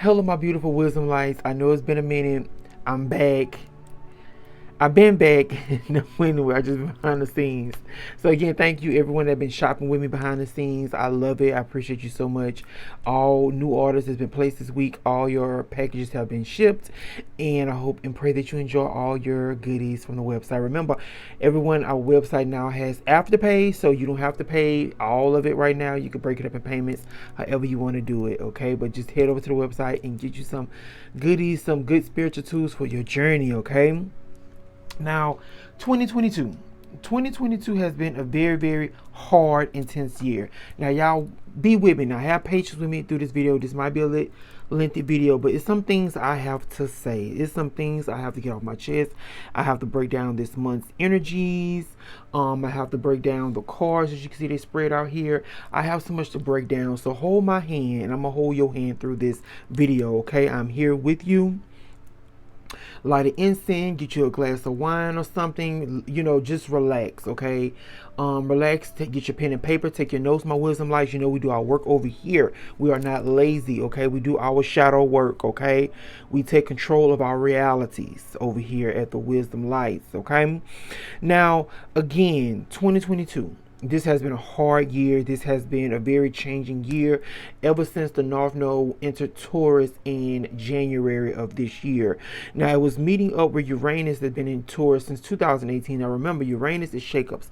Hello, my beautiful wisdom lights. I know it's been a minute. I'm back. I've been back anyway. I just been behind the scenes. So again, thank you everyone that been shopping with me behind the scenes. I love it. I appreciate you so much. All new orders has been placed this week. All your packages have been shipped, and I hope and pray that you enjoy all your goodies from the website. Remember, everyone, our website now has afterpay, so you don't have to pay all of it right now. You can break it up in payments, however you want to do it. Okay, but just head over to the website and get you some goodies, some good spiritual tools for your journey. Okay. Now, 2022. 2022 has been a very, very hard, intense year. Now, y'all be with me. Now, have patience with me through this video. This might be a lengthy video, but it's some things I have to say. It's some things I have to get off my chest. I have to break down this month's energies. I have to break down the cards. As you can see, they spread out here. I have so much to break down. So hold my hand, and I'm going to hold your hand through this video, okay? I'm here with you. Light an incense, get you a glass of wine or something, just relax, okay? Relax, get your pen and paper, take your notes, my wisdom lights. We do our work over here. We are not lazy, okay? We do our shadow work, okay? We take control of our realities over here at the wisdom lights, okay? Now, again, 2022. This has been a hard year. This has been a very changing year ever since the North Node entered Taurus in January of this year. Now, it was meeting up with Uranus that's been in Taurus since 2018. Now, remember, Uranus is shakeups,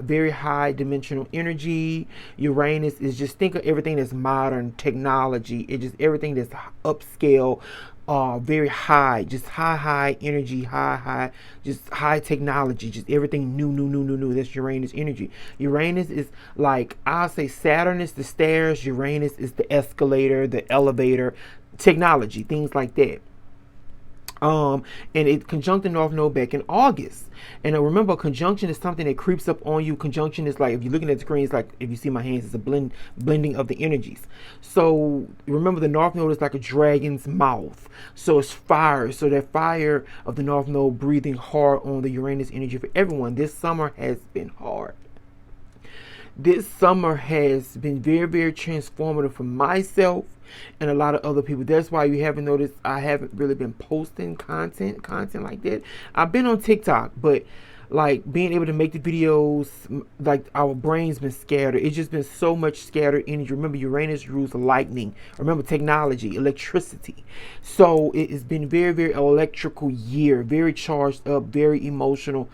very high dimensional energy. Uranus is just, think of everything that's modern technology. It's just everything that's upscale, very high, just high energy, just high technology, just everything new. That's Uranus energy. Uranus is like, I'll say Saturn is the stairs, Uranus is the escalator, the elevator, technology, things like that. And it conjunct the North Node back in August. And remember, conjunction is something that creeps up on you. Conjunction is like, if you're looking at the screen, it's like, if you see my hands, it's a blending of the energies. So remember, the North Node is like a dragon's mouth. So it's fire. So that fire of the North Node breathing hard on the Uranus energy for everyone. This summer has been hard. This summer has been very, very transformative for myself and a lot of other people. That's why you haven't noticed I haven't really been posting content like that. I've been on TikTok, but like being able to make the videos, like our brain's been scattered. It's just been so much scattered energy. Remember, Uranus rules lightning. Remember, technology, electricity. So it has been very, very electrical year, very charged up, very emotional,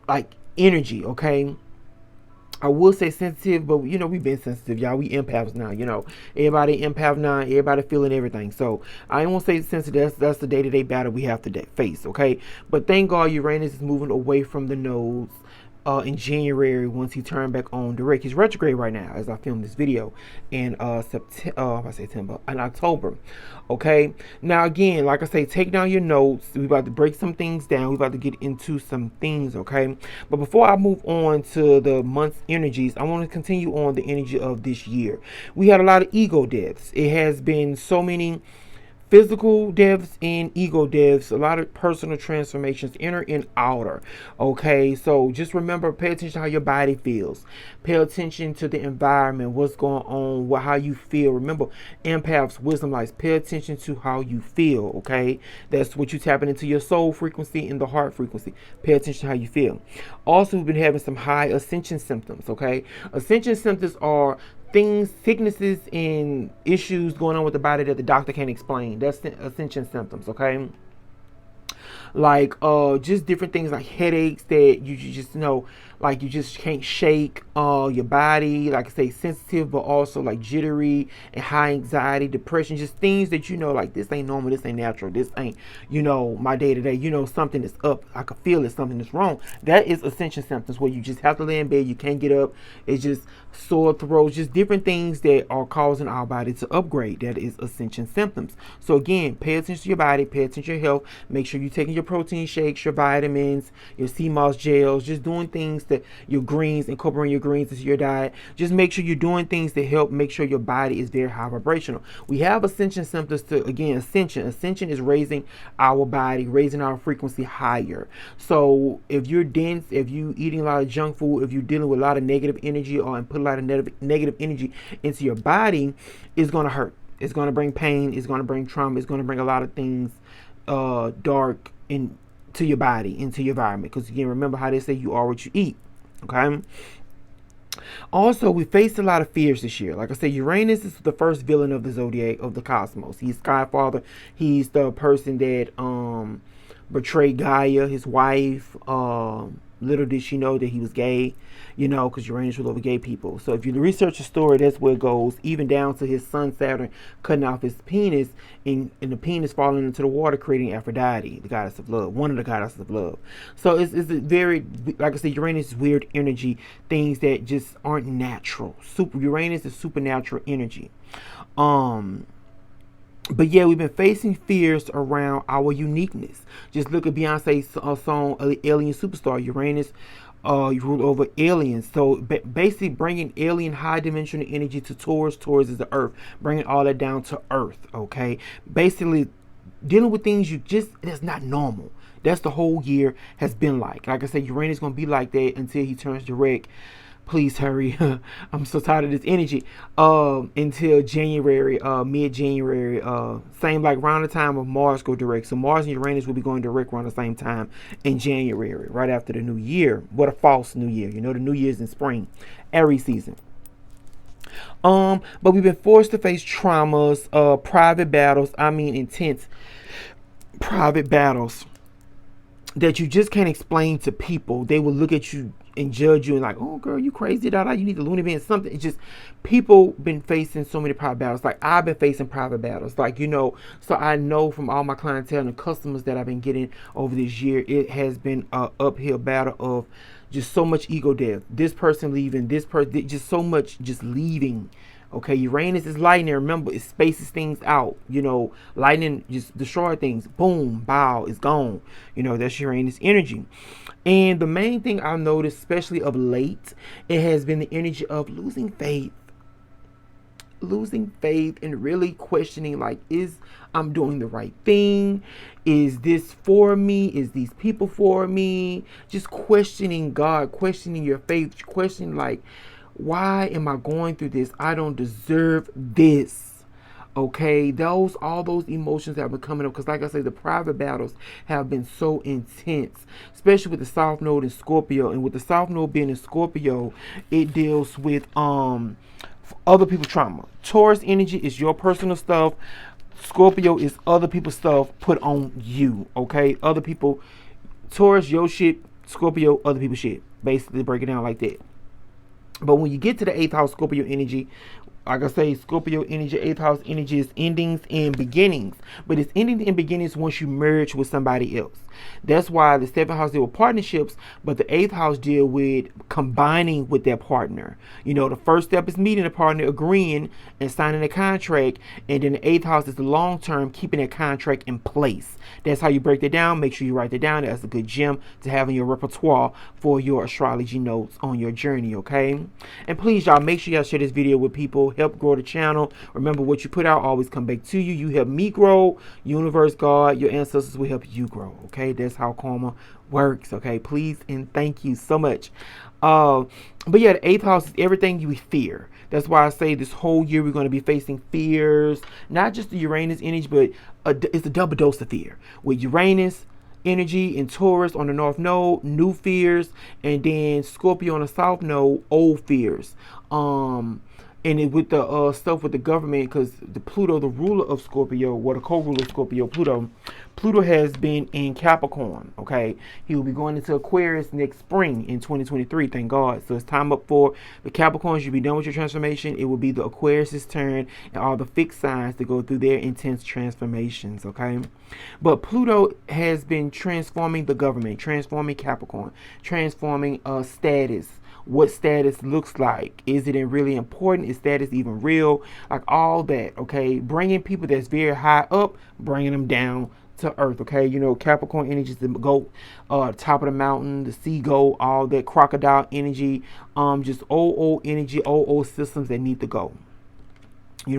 like energy, okay? I will say sensitive, but we've been sensitive, y'all. We empaths now, Everybody empath now, everybody feeling everything. So I won't say sensitive. That's the day-to-day battle we have to face, okay? But thank God Uranus is moving away from the nodes in January once he turned back on direct. He's retrograde right now as I film this video in September and October. Okay, now again, like I say, take down your notes. We're about to break some things down. We're about to get into some things, okay? But before I move on to the month's energies, I want to continue on the energy of this year. We had a lot of ego deaths. It has been so many physical deaths and ego deaths, a lot of personal transformations, inner and outer. Okay, so just remember, pay attention to how your body feels. Pay attention to the environment, what's going on, how you feel. Remember, empaths, wisdom lights, pay attention to how you feel. Okay, that's what you tapping into, your soul frequency and the heart frequency. Pay attention to how you feel. Also, we've been having some high ascension symptoms. Okay, ascension symptoms are things, sicknesses, and issues going on with the body that the doctor can't explain. That's ascension symptoms, okay? Like just different things like headaches that you just like you just can't shake. Your body, like I say, sensitive, but also like jittery and high anxiety, depression, just things that like this ain't normal, this ain't natural, this ain't my day to day. Something is up. I can feel it. Something is wrong. That is ascension symptoms, where you just have to lay in bed. You can't get up. It's just sore throats, just different things that are causing our body to upgrade. That is ascension symptoms. So again, pay attention to your body, pay attention to your health. Make sure you're taking your protein shakes, your vitamins, your sea moss gels, just doing things that your greens, incorporating your greens into your diet. Just make sure you're doing things to help make sure your body is very high vibrational. We have ascension symptoms to, again, ascension. Ascension is raising our body, raising our frequency higher. So if you're dense, if you eating a lot of junk food, if you're dealing with a lot of negative energy and put a lot of negative energy into your body, it's going to hurt. It's going to bring pain. It's going to bring trauma. It's going to bring a lot of things dark into your body, into your environment. Because again, remember how they say you are what you eat. Okay. Also, we faced a lot of fears this year. Like I said, Uranus is the first villain of the zodiac, of the cosmos. He's Skyfather. He's the person that betrayed Gaia, his wife. Little did she know that he was gay, because Uranus will over gay people. So if you research the story, that's where it goes, even down to his son Saturn cutting off his penis, and the penis falling into the water, creating Aphrodite, the goddess of love, one of the goddesses of love. So it's a very, like I said, Uranus is weird energy, things that just aren't natural. Uranus is supernatural energy. But yeah, we've been facing fears around our uniqueness. Just look at Beyonce's song, Alien Superstar. Uranus ruled over aliens. So basically bringing alien high dimensional energy to Taurus. Taurus is the earth. Bringing all that down to earth, okay? Basically dealing with things that's not normal. That's the whole year has been like. Like I said, Uranus is going to be like that until he turns direct. Please hurry. I'm so tired of this energy. Until January, mid-January. Same like around the time of Mars go direct. So Mars and Uranus will be going direct around the same time in January, right after the new year. What a false new year. The new year's in spring, Aries season. But we've been forced to face traumas, private battles. I mean, intense private battles that you just can't explain to people. They will look at you and judge you and like, oh girl, you crazy, you need a loony bin, something. It's just, people been facing so many private battles. Like I've been facing private battles, like, so I know from all my clientele and the customers that I've been getting over this year, it has been a uphill battle of just so much ego death. This person leaving, this person, just so much just leaving. Okay, Uranus is lightning. Remember, it spaces things out. Lightning just destroy things. Boom, bow, it's gone. That's Uranus energy. And the main thing I've noticed, especially of late, it has been the energy of losing faith. Losing faith and really questioning, like, I'm doing the right thing? Is this for me? Is these people for me? Just questioning God, questioning your faith, questioning like, why am I going through this? I don't deserve this. Okay, all those emotions have been coming up because, like I say, the private battles have been so intense, especially with the South Node in Scorpio. And with the South Node being in Scorpio, it deals with other people's trauma. Taurus energy is your personal stuff. Scorpio is other people's stuff put on you. Okay, other people. Taurus, your shit. Scorpio, other people's shit. Basically, break it down like that. But when you get to the 8th house, Scorpio energy, like I say, Scorpio energy, 8th house energy is endings and beginnings. But it's endings and beginnings once you merge with somebody else. That's why the 7th house deal with partnerships, but the 8th house deal with combining with their partner. The first step is meeting a partner, agreeing and signing a contract. And then the 8th house is the long term, keeping that contract in place. That's how you break that down. Make sure you write that down. That's a good gem to have in your repertoire for your astrology notes on your journey, okay? And please, y'all, make sure y'all share this video with people. Help grow the channel. Remember, what you put out always come back to you. You help me grow. Universe, God, your ancestors will help you grow, okay? That's how karma works, okay? Please and thank you so much. But yeah, the 8th house is everything you fear. That's why I say this whole year we're going to be facing fears, not just the Uranus energy, but it's a double dose of fear. With Uranus energy and Taurus on the North Node, new fears, and then Scorpio on the South Node, old fears. And with the stuff with the government, because the Pluto, the ruler of Scorpio, the co-ruler of Scorpio, Pluto has been in Capricorn, okay? He will be going into Aquarius next spring in 2023, thank God. So it's time up for the Capricorns. You'll be done with your transformation. It will be the Aquarius' turn and all the fixed signs to go through their intense transformations, okay? But Pluto has been transforming the government, transforming Capricorn, transforming status. What status looks like. Is it really important? Is status even real? Like all that, okay? Bringing people that's very high up, bringing them down to earth, okay? Capricorn energy is the goat, top of the mountain, the sea goat, all that crocodile energy, just old energy, old systems that need to go.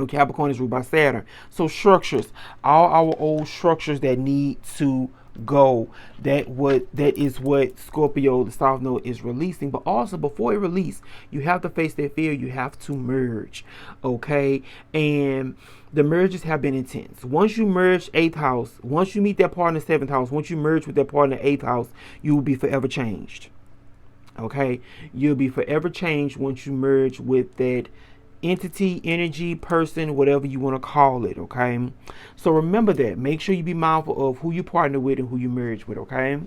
Capricorn is ruled by Saturn. So structures, all our old structures that need to go. That is what Scorpio, the South Node, is releasing. But also, before it release, you have to face that fear. You have to merge, okay? And the merges have been intense. Once you merge eighth house, once you meet that part in the seventh house, once you merge with that part in the eighth house, you will be forever changed. Okay, you'll be forever changed once you merge with that entity, energy, person, whatever you want to call it. Okay, so remember that. Make sure you be mindful of who you partner with and who you merge with. Okay,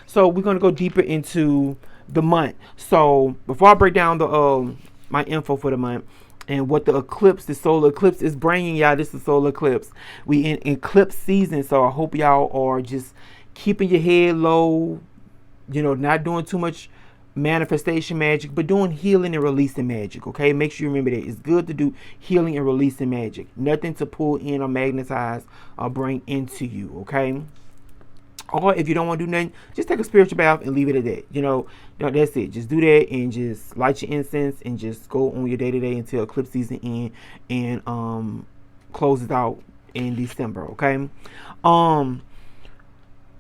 so we're gonna go deeper into the month. So before I break down the my info for the month and what the eclipse, the solar eclipse, is bringing y'all. This is solar eclipse. We in eclipse season, so I hope y'all are just keeping your head low. You know, not doing too much manifestation magic, but doing healing and releasing magic. Okay, make sure you remember that it's good to do healing and releasing magic. Nothing to pull in or magnetize or bring into you. Okay, or if you don't want to do nothing, just take a spiritual bath and leave it at that. You know, that's it. Just do that and just light your incense and just go on your day to day until eclipse season end and close it out in December. Okay.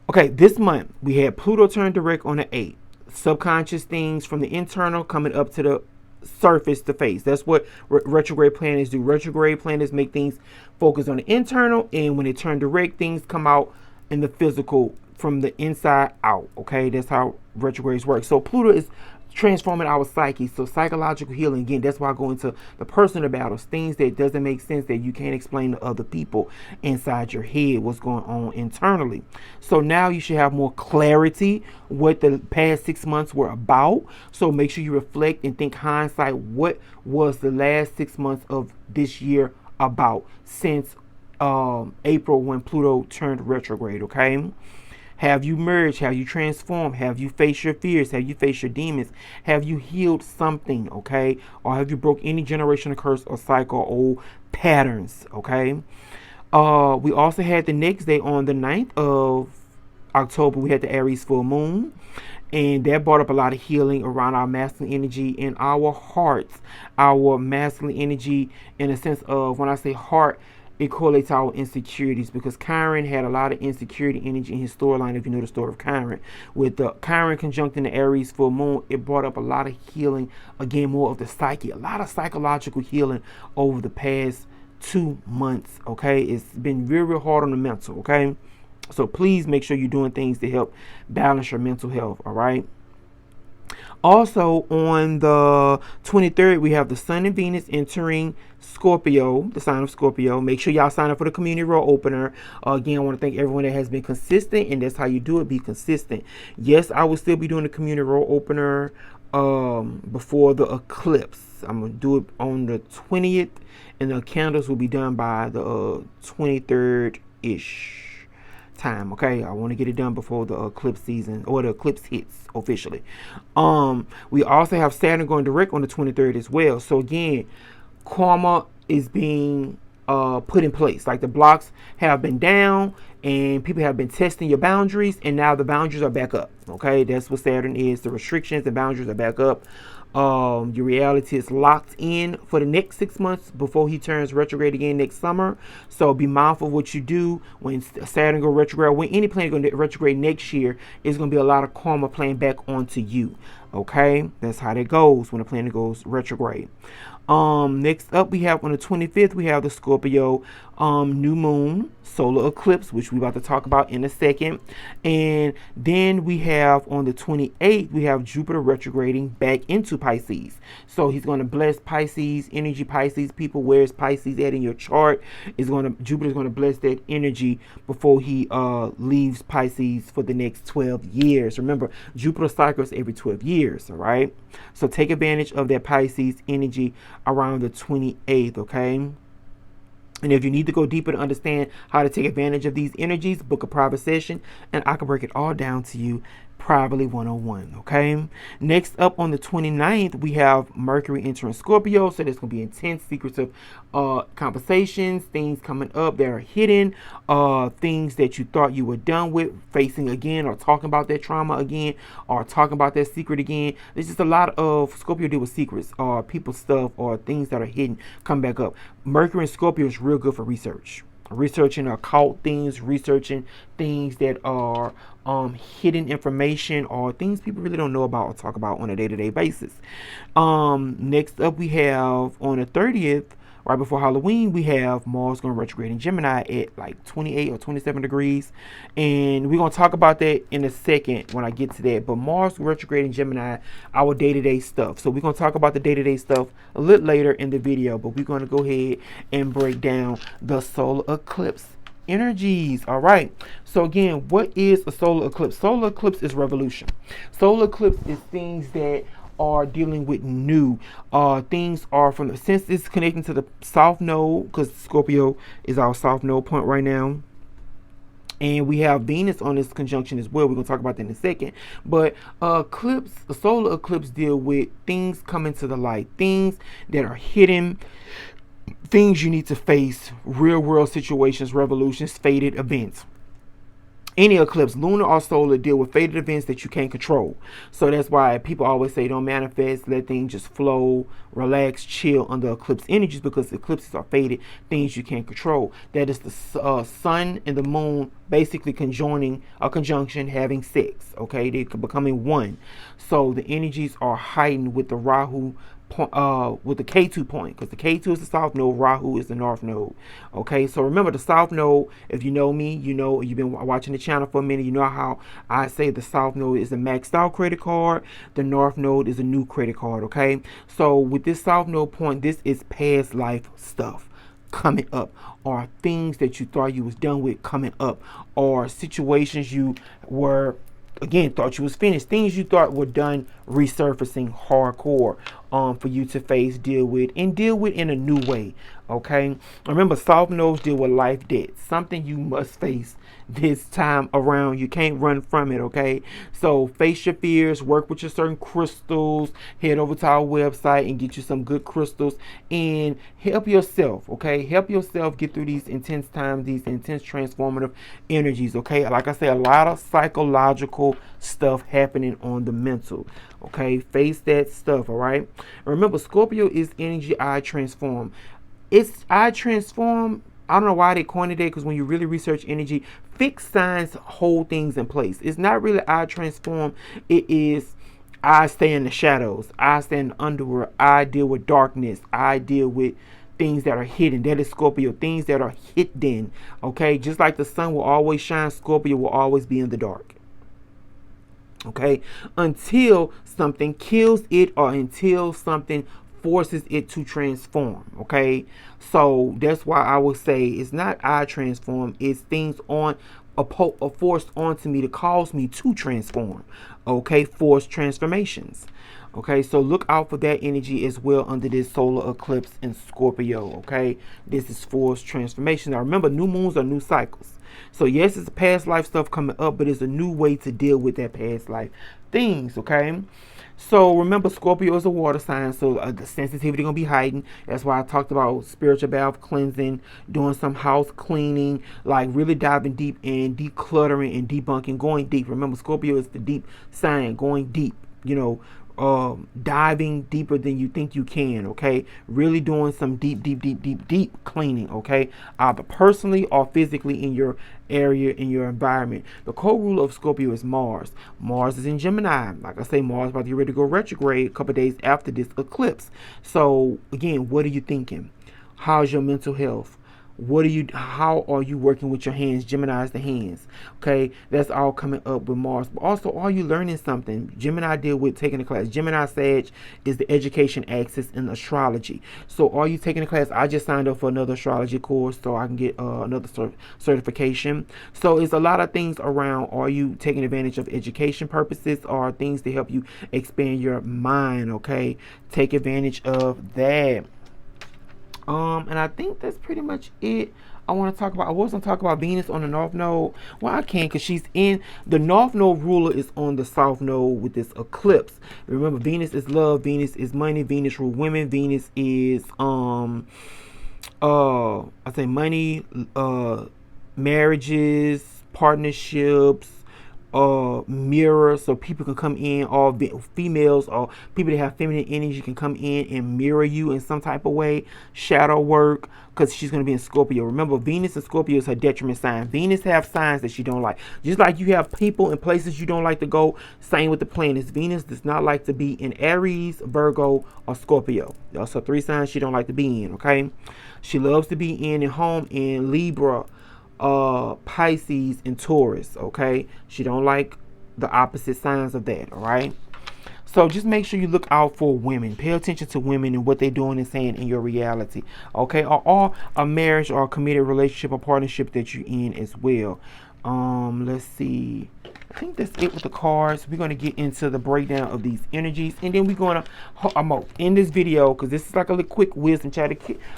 Okay, this month we had Pluto turn direct on the 8th. Subconscious things from the internal coming up to the surface to face. That's what retrograde planets do. Retrograde planets make things focus on the internal, and when they turn direct, things come out in the physical from the inside out. Okay, that's how retrogrades work. So Pluto is transforming our psyche. So psychological healing, again, that's why I go into the personal battles, things that doesn't make sense, that you can't explain to other people inside your head, what's going on internally. So now you should have more clarity what the past 6 months were about. So make sure you reflect and think hindsight, what was the last 6 months of this year about since April, when Pluto turned retrograde. Okay, have you merged? Have you transformed? Have you faced your fears? Have you faced your demons? Have you healed something? Okay, or have you broke any generational curse or cycle or old patterns? Okay. We also had the next day on the 9th of October, we had the Aries full moon, and that brought up a lot of healing around our masculine energy in our hearts, our masculine energy, in a sense of, when I say heart, it correlates to our insecurities, because Chiron had a lot of insecurity energy in his storyline. If you know the story of Chiron, with the Chiron conjuncting the Aries full moon, it brought up a lot of healing, again, more of the psyche, a lot of psychological healing over the past 2 months. Okay, it's been real, real hard on the mental. Okay, so please make sure you're doing things to help balance your mental health. All right. Also, on the 23rd, we have the Sun and Venus entering Scorpio, the sign of Scorpio. Make sure y'all sign up for the community roll opener. Again, I want to thank everyone that has been consistent, and that's how you do it. Be consistent. Yes, I will still be doing the community roll opener before the eclipse. I'm going to do it on the 20th, and the candles will be done by the 23rd-ish time. Okay, I want to get it done before the eclipse season, or the eclipse hits officially. We also have Saturn going direct on the 23rd as well. So again, karma is being put in place. Like, the blocks have been down and people have been testing your boundaries, and now the boundaries are back up. Okay, that's what Saturn is. The restrictions, the boundaries are back up. Your reality is locked in for the next 6 months before he turns retrograde again next summer. So be mindful of what you do when Saturn go retrograde. When any planet go retrograde next year, it's going to be a lot of karma playing back onto you. Okay, that's how that goes when a planet goes retrograde. Next up, we have on the 25th, we have the Scorpio new moon solar eclipse, which we're about to talk about in a second. And then we have on the 28th, we have Jupiter retrograding back into Pisces. So he's going to bless Pisces energy. Pisces people, where's Pisces at in your chart? Jupiter's going to bless that energy before he leaves Pisces for the next 12 years. Remember, Jupiter cycles every 12 years. All right, so take advantage of that Pisces energy around the 28th. Okay, and if you need to go deeper to understand how to take advantage of these energies, book a private session and I can break it all down to you privately 101. Okay, next up on the 29th, we have Mercury entering Scorpio. So there's going to be intense secretive conversations, things coming up that are hidden, things that you thought you were done with, facing again, or talking about that trauma again, or talking about that secret again. There's just a lot of Scorpio deal with secrets, or people stuff, or things that are hidden come back up. Mercury and Scorpio is real good for research. researching occult things, researching things that are hidden information or things people really don't know about or talk about on a day-to-day basis. Next up, we have on the 30th, right before Halloween, we have Mars going retrograde in Gemini at like 28 or 27 degrees. And we're going to talk about that in a second when I get to that. But Mars retrograde in Gemini, our day-to-day stuff. So we're going to talk about the day-to-day stuff a little later in the video. But we're going to go ahead and break down the solar eclipse energies. All right. So again, what is a solar eclipse? Solar eclipse is revolution. Solar eclipse is things that are dealing with new things are from the, since it's connecting to the south node, because Scorpio is our south node point right now, and we have Venus on this conjunction as well. We're gonna talk about that in a second. But eclipse, a solar eclipse deal with things coming to the light, things that are hidden, things you need to face, real world situations, revolutions, fated events. Any eclipse, lunar or solar, deal with fated events that you can't control. So that's why people always say don't manifest, let things just flow, relax, chill under eclipse energies, because eclipses are fated things you can't control. That is the sun and the moon basically conjoining a conjunction, having sex. Okay, they're becoming one. So the energies are heightened with the Rahu with the K2 point, because the K2 is the south node, Rahu is the north node. Okay, so remember the south node, if you know me, you know, you've been watching the channel for a minute, you know how I say the south node is a maxed out credit card, the north node is a new credit card. Okay, so with this south node point, this is past life stuff coming up, or things that you thought you was done with coming up, or situations you were again thought you was finished, things you thought were done resurfacing hardcore for you to face, deal with in a new way. Okay, remember south nodes deal with life debt, something you must face this time around. You can't run from it. Okay, so face your fears, work with your certain crystals, head over to our website and get you some good crystals and help yourself. Okay, help yourself get through these intense times, these intense transformative energies. Okay, like I say, a lot of psychological stuff happening on the mental. Okay, face that stuff. All right, remember Scorpio is energy I transform. It's I transform. I don't know why they coined it that, because when you really research energy, fixed signs hold things in place. It's not really I transform. It is I stay in the shadows. I stay in the underworld. I deal with darkness. I deal with things that are hidden. That is Scorpio. Things that are hidden. Okay, just like the sun will always shine, Scorpio will always be in the dark. Okay, until something kills it or until something forces it to transform. Okay, so that's why I would say it's not I transform, it's things on a forced onto me to cause me to transform. Okay, forced transformations. Okay, so look out for that energy as well under this solar eclipse in Scorpio. Okay, this is forced transformation. Now remember, new moons are new cycles. So yes, it's past life stuff coming up, but it's a new way to deal with that past life things. Okay, so remember Scorpio is a water sign, so the sensitivity gonna be heightened. That's why I talked about spiritual bath cleansing, doing some house cleaning, like really diving deep and decluttering and debunking, going deep. Remember Scorpio is the deep sign, going deep, you know, diving deeper than you think you can. Okay, really doing some deep cleaning. Okay, either personally or physically in your area, in your environment. The co-ruler of Scorpio is Mars. Mars is in Gemini. Like I say, Mars about to get ready to go retrograde a couple days after this eclipse. So again, what are you thinking? How's your mental health? How are you working with your hands? Gemini is the hands. Okay, that's all coming up with Mars. But also, are you learning something? Gemini deal with taking a class. Gemini Sag is the education axis in astrology. So are you taking a class? I just signed up for another astrology course so I can get another certification. So it's a lot of things around. Are you taking advantage of education purposes or things to help you expand your mind? Okay, take advantage of that. And I think that's pretty much it. I want to talk about. I was going to talk about Venus on the North Node. Well, I can't, because she's in the North Node. Ruler is on the South Node with this eclipse. Remember, Venus is love. Venus is money. Venus rule women. Venus is I say money, marriages, partnerships, mirror, so people can come in, all females or people that have feminine energy can come in and mirror you in some type of way, shadow work, because she's going to be in Scorpio. Remember, Venus and Scorpio is her detriment sign. Venus have signs that she don't like, just like you have people and places you don't like to go. Same with the planets. Venus does not like to be in Aries, Virgo, or Scorpio. Those are 3 signs she don't like to be in. Okay, she loves to be in and home in Libra, Pisces, and Taurus. Okay, she don't like the opposite signs of that. All right, so just make sure you look out for women. Pay attention to women and what they're doing and saying in your reality. Okay, or a marriage or a committed relationship or partnership that you're in as well. Let's see, I think that's it with the cards. We're going to get into the breakdown of these energies, and then we're going to, I'm going to end this video because this is like a little quick wisdom chat,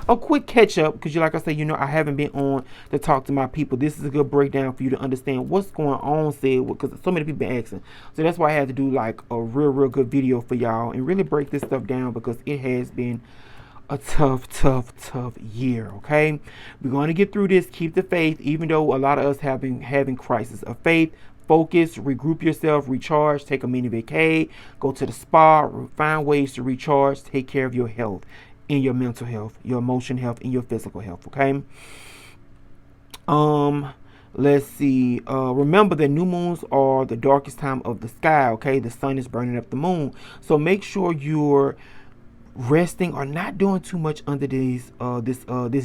a quick catch up, because you, like I said, you know, I haven't been on to talk to my people. This is a good breakdown for you to understand what's going on, said, because so many people been asking. So that's why I had to do like a real good video for y'all and really break this stuff down, because it has been a tough year. Okay, we're going to get through this. Keep the faith, even though a lot of us have been having crisis of faith. Focus, regroup yourself, recharge, take a mini vacay, go to the spa, find ways to recharge, take care of your health, and your mental health, your emotional health, and your physical health. Okay, let's see, remember that new moons are the darkest time of the sky. Okay, the sun is burning up the moon, so make sure you're resting or not doing too much under this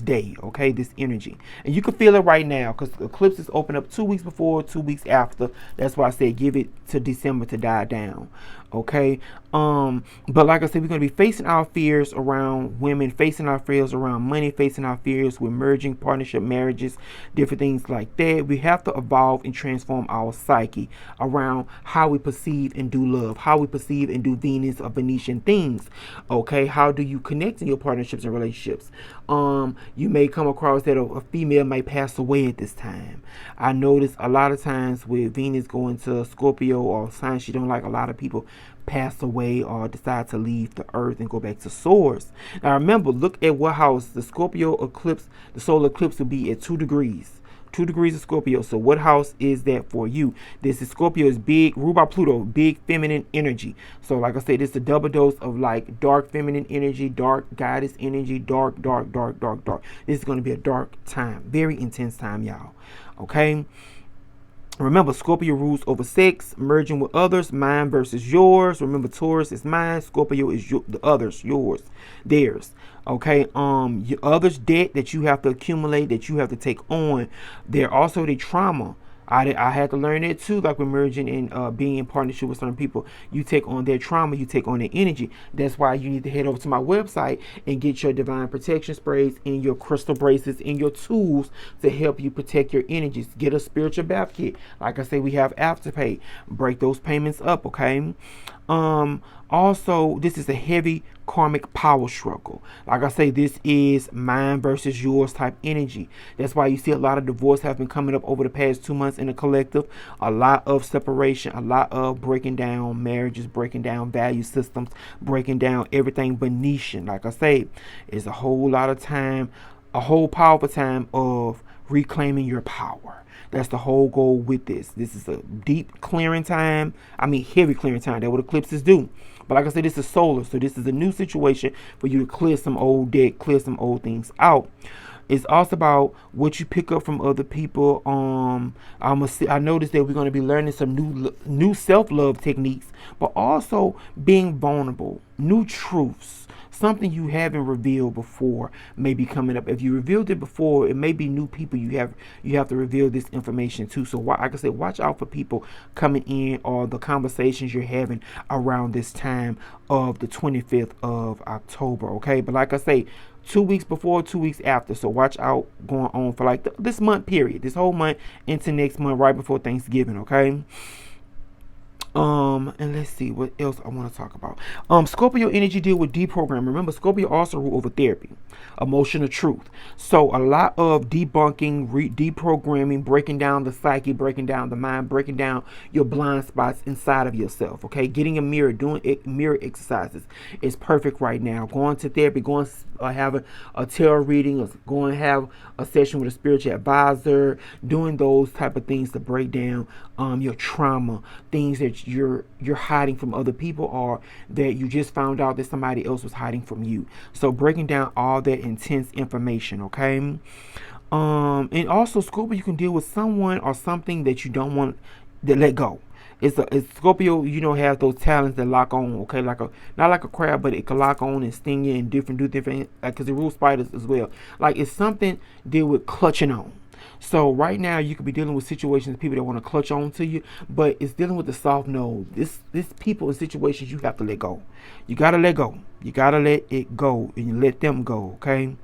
day. Okay, this energy, and you can feel it right now, because eclipses open up 2 weeks before, 2 weeks after. That's why I said give it to December to die down. Okay, but like I said, we're going to be facing our fears around women, facing our fears around money, facing our fears with merging, partnership, marriages, different things like that. We have to evolve and transform our psyche around how we perceive and do love, how we perceive and do Venus or Venetian things. Okay, how do you connect in your partnerships and relationships? You may come across that a female might pass away at this time. I notice a lot of times with Venus going to Scorpio or signs she don't like, a lot of people pass away or decide to leave the earth and go back to source. Now remember, look at what house the Scorpio eclipse, the solar eclipse will be at 2 degrees. 2 degrees of Scorpio. So what house is that for you? This is Scorpio, is big, ruled by Pluto, big feminine energy. So like I said, it's a double dose of like dark feminine energy, dark goddess energy, dark. This is going to be a dark time, very intense time, y'all. Okay, remember, Scorpio rules over sex, merging with others, mine versus yours. Remember, Taurus is mine, Scorpio is the others, yours, theirs. Okay, your others' debt that you have to accumulate, that you have to take on. They're also the trauma. I had to learn it too, like we're merging and being in partnership with certain people. You take on their trauma, you take on their energy. That's why you need to head over to my website and get your divine protection sprays and your crystal bracelets and your tools to help you protect your energies. Get a spiritual bath kit. Like I say, we have Afterpay. Break those payments up, okay? Also, this is a heavy karmic power struggle. Like I say, this is mine versus yours type energy. That's why you see a lot of divorce have been coming up over the past 2 months in the collective. A lot of separation, a lot of breaking down marriages, breaking down value systems, breaking down everything Venetian. Like I say, it's a whole lot of time, a whole powerful time of reclaiming your power. That's the whole goal with this. This is a deep clearing time. I mean, heavy clearing time. That's what eclipses do. But like I said, this is solar. So this is a new situation for you to clear some old debt, clear some old things out. It's also about what you pick up from other people. I noticed that we're going to be learning some new self-love techniques, but also being vulnerable, new truths. Something you haven't revealed before may be coming up. If you revealed it before, it may be new people you have to reveal this information to. So like I said, watch out for people coming in or the conversations you're having around this time of the 25th of October. Okay, but like I say, 2 weeks before, 2 weeks after. So watch out going on for like this month period, this whole month into next month, right before Thanksgiving. Okay. And let's see what else I want to talk about. Scorpio energy deal with deprogramming. Remember, Scorpio also rule over therapy, emotional truth. So a lot of debunking, deprogramming, breaking down the psyche, breaking down the mind, breaking down your blind spots inside of yourself. Okay, getting a mirror, doing mirror exercises is perfect right now. Going to therapy, going having a tarot reading, or going to have a session with a spiritual advisor, doing those type of things to break down your trauma, things that you're hiding from other people, or that you just found out that somebody else was hiding from you. So breaking down all that intense information, okay? And also Scorpio, you can deal with someone or something that you don't want to let go. It's Scorpio, have those talents that lock on, okay, like a not like a crab, but it can lock on and sting you and do different, because it rules spiders as well. Like, it's something deal with clutching on. So right now you could be dealing with situations, people that want to clutch on to you, but it's dealing with the soft node. This people in situations you have to let go. You gotta let go. You gotta let it go, and you let them go. Okay.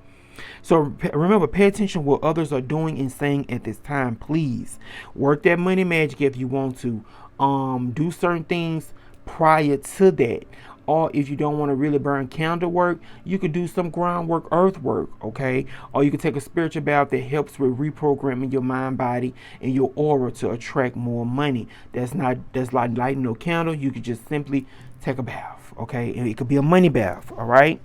So remember, pay attention what others are doing and saying at this time. Please work that money magic if you want to. Do certain things prior to that. Or if you don't want to really burn candle work, you could do some groundwork, earth work, okay? Or you could take a spiritual bath that helps with reprogramming your mind, body, and your aura to attract more money. That's like lighting no candle. You could just simply take a bath, okay? And it could be a money bath, all right?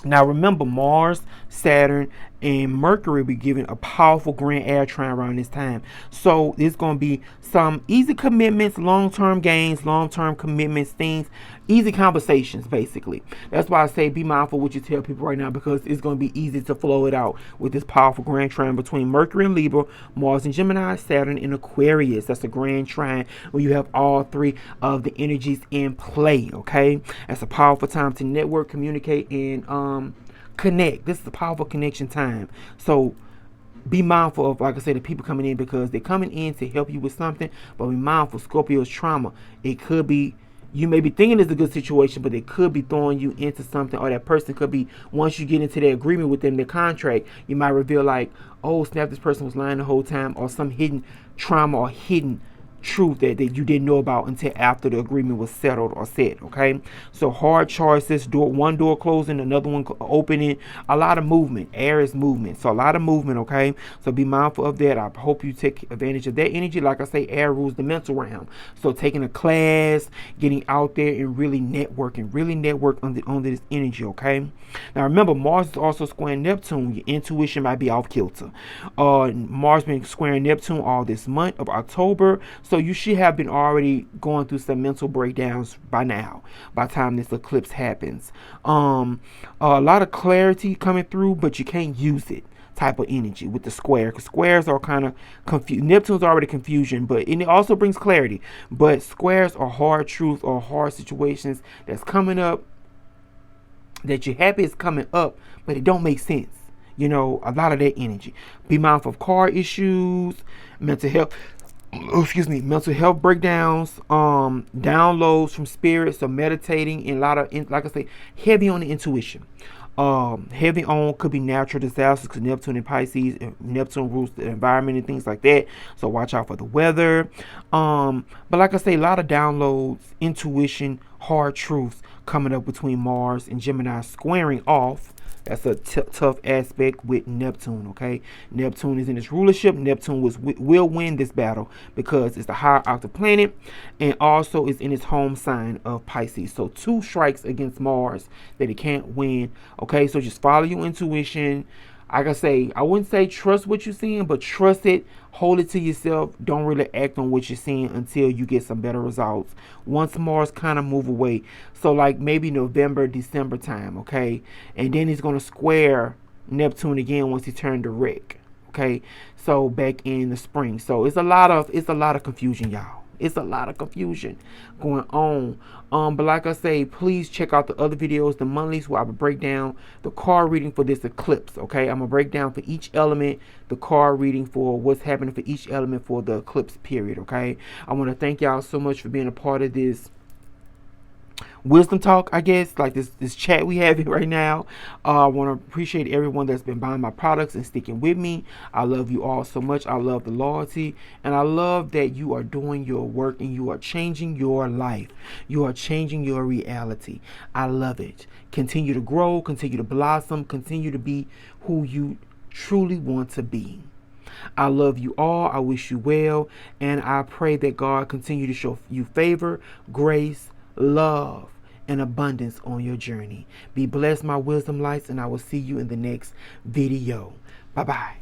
Now remember, Mars, Saturn, and Mercury be giving a powerful grand air trine around this time. So there's going to be some easy commitments, long-term gains, long-term commitments, things, easy conversations, basically. That's why I say be mindful what you tell people right now, because it's going to be easy to flow it out with this powerful grand trine between Mercury and Libra, Mars and Gemini, Saturn and Aquarius. That's a grand trine where you have all three of the energies in play, okay? That's a powerful time to network, communicate, and connect. This is a powerful connection time. So be mindful of, like I said, the people coming in, because they're coming in to help you with something. But be mindful, Scorpio's trauma. It could be, you may be thinking it's a good situation, but they could be throwing you into something, or that person could be, once you get into their agreement with them, their contract, you might reveal like, oh snap, this person was lying the whole time, or some hidden trauma or hidden truth that you didn't know about until after the agreement was settled or set, okay? So hard choices, one door closing, another one opening, a lot of movement. Air is movement, so a lot of movement, okay? So be mindful of that. I hope you take advantage of that energy. Like I say, air rules the mental realm. So taking a class, getting out there and really network on this energy, okay? Now remember, Mars is also squaring Neptune. Your intuition might be off kilter. Mars been squaring Neptune all this month of October. So you should have been already going through some mental breakdowns by now, by the time this eclipse happens. A lot of clarity coming through, but you can't use it type of energy with the square, because squares are kind of confused. Neptune's already confusion, but and it also brings clarity. But squares are hard truth or hard situations that's coming up, that you're happy is coming up, but it don't make sense. A lot of that energy. Be mindful of car issues, mental health. Mental health breakdowns, downloads from spirit, so meditating, and a lot of, like I say, heavy on the intuition. Heavy on could be natural disasters, because Neptune and Pisces, Neptune rules the environment and things like that. So watch out for the weather. But like I say, a lot of downloads, intuition, hard truths coming up between Mars and Gemini squaring off. That's a tough aspect with Neptune, okay? Neptune is in its rulership. Neptune will win this battle because it's the higher octave planet, and also is in its home sign of Pisces. So 2 strikes against Mars that it can't win, okay? So just follow your intuition. Like I say, I wouldn't say trust what you're seeing, but trust it. Hold it to yourself. Don't really act on what you're seeing until you get some better results. Once Mars kind of move away, so like maybe November, December time, okay? And then he's going to square Neptune again once he turned direct, okay? So back in the spring. So it's a lot of confusion, y'all. It's a lot of confusion going on. But like I say, please check out the other videos, the monthlies, where I will break down the card reading for this eclipse, okay? I'm going to break down for each element, the card reading for what's happening for each element for the eclipse period, okay? I want to thank y'all so much for being a part of this wisdom talk, I guess, like this chat we have right now. I want to appreciate everyone that's been buying my products and sticking with me. I love you all so much. I love the loyalty, and I love that you are doing your work and you are changing your life. You are changing your reality. I love it. Continue to grow, continue to blossom, continue to be who you truly want to be. I love you all. I wish you well. And I pray that God continue to show you favor, grace, love, and abundance on your journey. Be blessed, my wisdom lights, and I will see you in the next video. Bye-bye.